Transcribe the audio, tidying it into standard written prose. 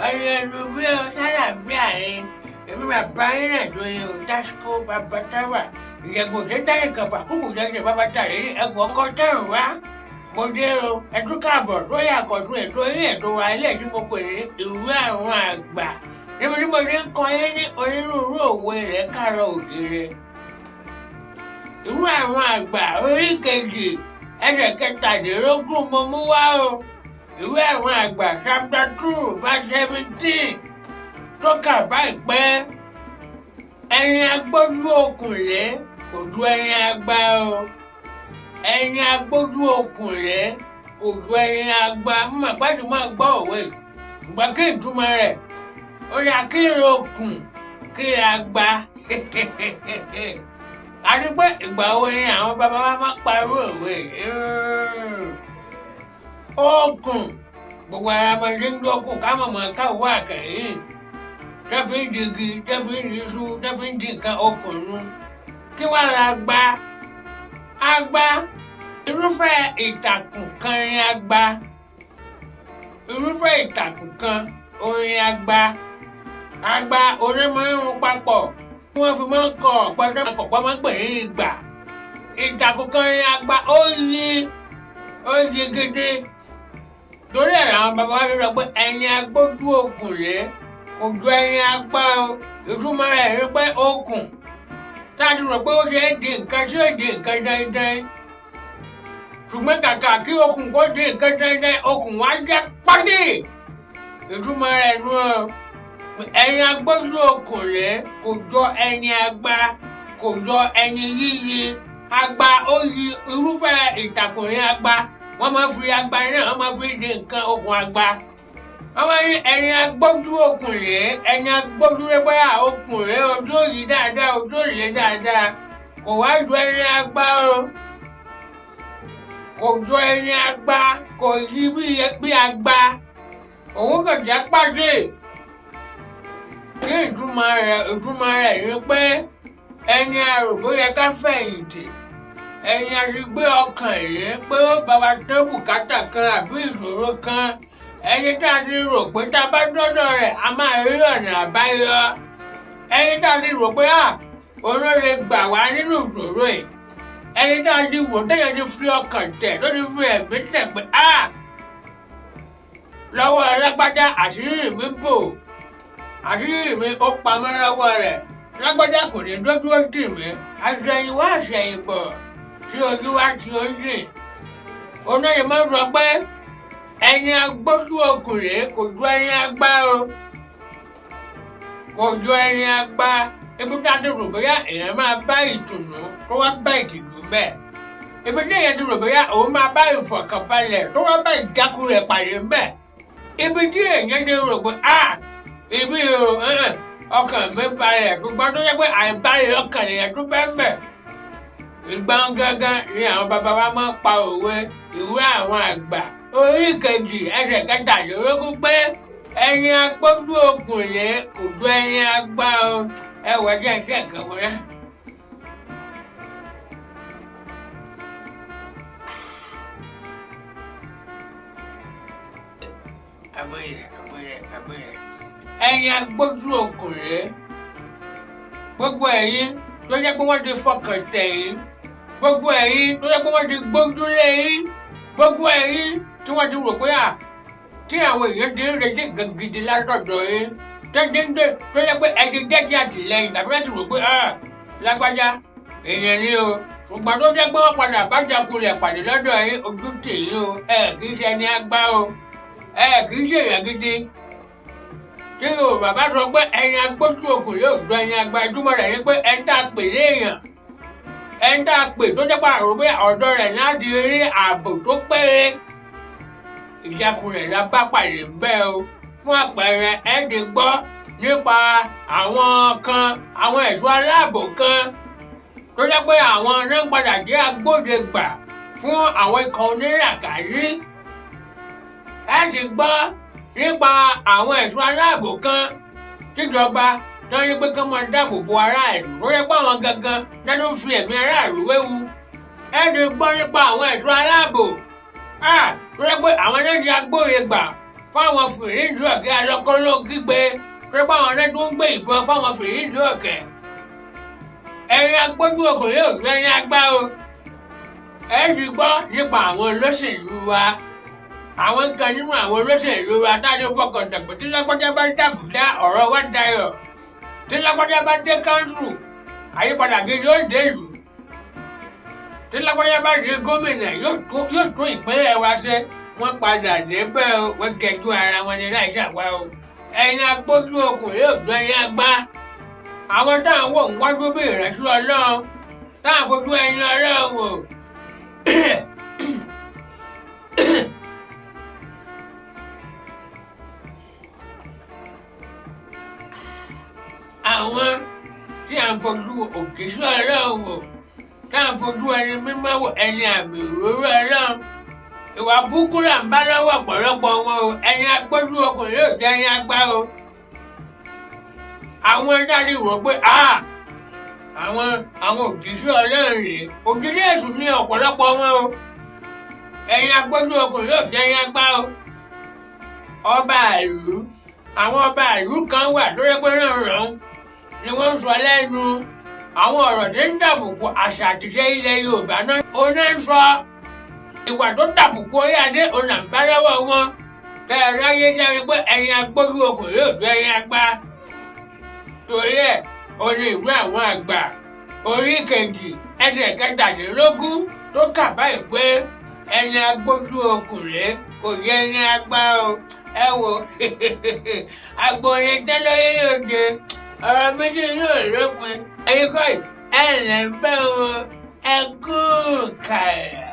ọ̀rẹ́ ẹnu bí ọ sálàáfíà rẹ èmi bàbá yín náà tó yẹ ò dásìkò bàbá táwà ìyẹ̀gùn tó dáyé kan fàkókò jẹ́jẹ́ bàbá tàrí ẹ̀kọ́ ọkọ̀ tẹ̀rù wá mo dé o ẹtún káàbọ̀ tó yà kọ̀tún ètò yín ètò wa ilé tí mo pè ní ìwé àwọn àgbà níbi tí mo ti ń kọ́ yín ní onírúurú òwe rẹ̀ káàárọ̀ òjìrè ìwé àwọn àgbà orí kejì ẹsẹ̀ kẹtàdínlógún mo mú wá o ìwé àwọn àgbà chapter 2 verse 17 tó kà báyìí pé ẹni agbójú okùnlé kò ju ẹni àgbà o ẹni agbójú okùnlé kò ju ẹni àgbà mọ̀ pàtó máa gbọ́ òwe ìgbà kí ìtumọ̀ rẹ̀ ó yà kí okùn kí àgbà àti pé ìgbà wo ni àwọn bàbá wa máa parọ́ òwe okùn gbogbo ara máa ń dọ́kùn ká mọ̀ mọ́ káwọ́ àkàyìn tẹ́fí ń digi tẹ́fí ń diṣu tẹ́fí ń di nǹkan okùn nu kí wàá la gba agba irúfẹ́ ìtàkùn kan ni agba irúfẹ́ ìtàkùn kan orin agba onímọ̀-irun papọ̀ tí wọ́n fi máa ń kọ ọ̀pọ̀jọ́ àkọ́kọ́ máa ń pè ní ìgbà ìtàkùn kan ni agba ó yí gidi torí ẹ̀rọ àwọn bàbá wa sọ pé ẹni agbójú okùnlé kò ju ẹni àgbà o ìtumọ̀ rẹ̀ ni pé okùn táàtì rò pé ó ṣe é di nǹkan tí ó di nǹkan dandan ṣùgbọ́n kàkà kí okùn kó di nǹkan dandan okùn wá jẹ́ pàdé ìtumọ̀ rẹ̀ nu o ẹni agbójú okùnlé kò jọ ẹni àgbà kò jọ ẹni yíyí àgbà ó yí irúfẹ́ ìtàkùn ní àgbà wọ́n máa fi àgbà náà wọ́n máa fi di nǹkan okùn àgbà wọ́n máa ní ẹni agbójú okùnlé ẹni agbójú lẹ́gbẹ́yà okùnlé ojú òyì dáadáa ojú òyì dáadáa kò wá ju ẹni àgbà o kò ju ẹni àgbà kò yí bí àgbà òun kò jẹ́ pàdé kí ìtumọ̀ rẹ̀ ni pé ẹni àròbó yẹ ká fẹ̀yìntì ẹni àti gbé ọkàn yìí pé ó bá wa tán bùkátà kan àbí ìṣòro kan ẹni tá a ti rò pé tá a bá dọ́dọ̀ rẹ̀ a máa rí ọ̀nà àbáyọ ẹni tá a ti rò pé òun ló lè gbà wá nínú ìṣòro ẹ̀ ẹni tá a ti wò téèyàn ti fi ọkàn tẹ̀ tó ti fi ẹ̀mí tẹ̀ pé lọ́wọ́ lágbájá àṣírí mi bò àṣírí mi ó pamọ́ lọ́wọ́ rẹ̀ lágbájá kò ní dójú ó tì mí àṣẹyìnwá àṣẹyìnbọ̀ tí ojú wa ti ó jìn òun náà yìí máa ń sọ pé ẹni agbójú okùnlé kò ju ẹni àgbà o kò ju ẹni àgbà ibi tí a ti rò bóyá èèyàn máa bá ìtùnú tó wá bá ìtìjú bẹ́ẹ̀ ibi tí èèyàn ti rò bóyá òun máa bá ìfọ̀kànbalẹ̀ tó wá bá ìjákulẹ̀ pàdé bẹ́ẹ̀ ibi tí èèyàn ti rò pé ibi ọkàn mi balẹ̀ ṣùgbọ́n tó yẹ pé àìbalẹ̀ ọkàn lèèyàn tó bẹ́ẹ̀ bẹ́ẹ̀ ìgbọ́n gángan ni àwọn bàbá wa máa ń pa òwe ìwé àwọn àgbà orí kejì ẹsẹ̀ kẹtàdínlógún pé ẹni agbójú okùnlé kò ju ẹni àgbà o ẹwà jẹ́ iṣẹ́ kan wọlé. abúlé ẹni agbójú okùnlé gbogbo ẹ̀yin tó jẹ́ pé wọ́n ti fọkàn tẹ̀ yín gbogbo ẹ̀yin tó jẹ́ pé wọ́n ti gbójú lé yín gbogbo ẹ̀yin tí wọ́n ti rò pé tí àwọn èèyàn ti ń retí nǹkan gidi látọ̀dọ̀ yín tẹ́tẹ́ńdé tó yẹ pé ẹni jẹ́jẹ́ àtìlẹ́yìn tàbí láti rò pé lágbájá èèyàn ni o ṣùgbọ́n tó jẹ́ pé wọ́n padà bá jakulẹ̀ pàdé lọ́dọ̀ yín ojú tì yín o kì í ṣe ẹni àgbà o kì í ṣe èèyàn gidi tí Yorùbá bá sọ pé ẹni agbójú okùn yóò jọ ẹni àgbà ìtumọ̀ rẹ̀ ni pé ẹni tá a pè léèyàn ẹni tá a pè tó jẹ́ pé àrò pé ọ̀dọ̀ rẹ̀ láti rí ààbò tó péye ìjákulẹ̀ la bá pàdé bẹ́ẹ̀ o fún àpẹẹrẹ ẹ ti gbọ́ nípa àwọn ẹ̀ṣọ́ aláàbò kan tó jẹ́ pé àwọn náà padà jẹ́ agbódegbà fún àwọn ikọ̀ oníràkàrí ẹ ti gbọ́ nípa àwọn ẹ̀ṣọ́ aláàbò kan tíjọba tó ní pé kí wọ́n máa dáàbò bo aráàlú tó yẹ pé àwọn gangan lẹ́nu fi ẹ̀mí aráàlú wéwu ẹ ti gbọ́ nípa àwọn ẹ̀ṣọ́ aláàbò tó yẹ pé àwọn náà ti agbódegbà fáwọn fìríǹdì ọ̀kẹ́ alọ́kọ́lọ́ gbígbé pé báwọn náà tó ń gbé ìbọn fáwọn fìríǹdì ọ̀kẹ́. ẹ̀yin agbójú okùn yóò gbé ẹ̀yin agbá o. ẹ ti gbọ́ nípa àwọn olóṣèlú wa. àwọn kan nínú àwọn olóṣèlú wa tájọ fọkàn tẹ̀pẹ́ tí lágbájá bá dàbùdá ọ̀rọ̀ wa dayọ̀. tí lágbájá bá dé káńsù àyípadà gidi ó dé ìlú. tí lágbájá bá di gómìnà yóò tún ìpínlẹ̀ wa ṣe. wọ́n padà débẹ̀ o wọ́n kẹjú ara wọn ní láì ṣàwá o. ẹ̀yin agbójú okùn yóò gbé ẹ̀yin agbá. àwọn táwọn wò ń wájú bí ìrẹsì ọlọ́run táwọn fojú ẹ̀yin ọlọ́run wò. àwọn tí à ń fojú òkè sí ọlọ́run wò táwọn fojú ẹni mímọ́ wò ẹni àmì òróró ọlọ́run. ìwà burúkú là ń bá lọ́wọ́ ọ̀pọ̀lọpọ̀ wọn o. ẹ̀yin agbójú okùn yóò jẹ́ ẹ̀yin agbá o. àwọn dáadé wò pé àwọn òjíṣẹ́ ọlọ́run rèé òjíṣẹ́ èṣù ní ọ̀pọ̀lọpọ̀ wọn o. ẹ̀yin agbójú okùn yóò jẹ́ ẹ̀yin agbá o. ọba ìlú àwọn ọba ìlú kan wà tó yẹ pé ràn ni wọ́n ń sọ lẹ́nu. àwọn ọ̀rọ̀ tí ń dàbùkù àṣà àtìṣe ilẹ̀ Yorùbá náà ó náà ń sọ. ìwà tó tàbùkù orí adé òun là ń bá lọ́wọ́ wọn. bẹ́ẹ̀ ráyé sẹ́ni pé ẹ̀yin agbójú okùn yóò gbé ẹ̀yin agbá. torí ẹ̀ ó ní ìwé àwọn àgbà orí kejì ẹsẹ̀ kẹtàdínlógún tó kà báyìí pé ẹni agbójú okùn rèé kò yẹ ẹni agbá o. ẹ wo àgbòye tẹ́lẹ̀ yóò jẹ ọ̀rọ̀ méjì yóò lópin. ẹ̀yin kọ́ ẹ̀ lẹ́ ń bẹ́ o ẹ kú kàrà.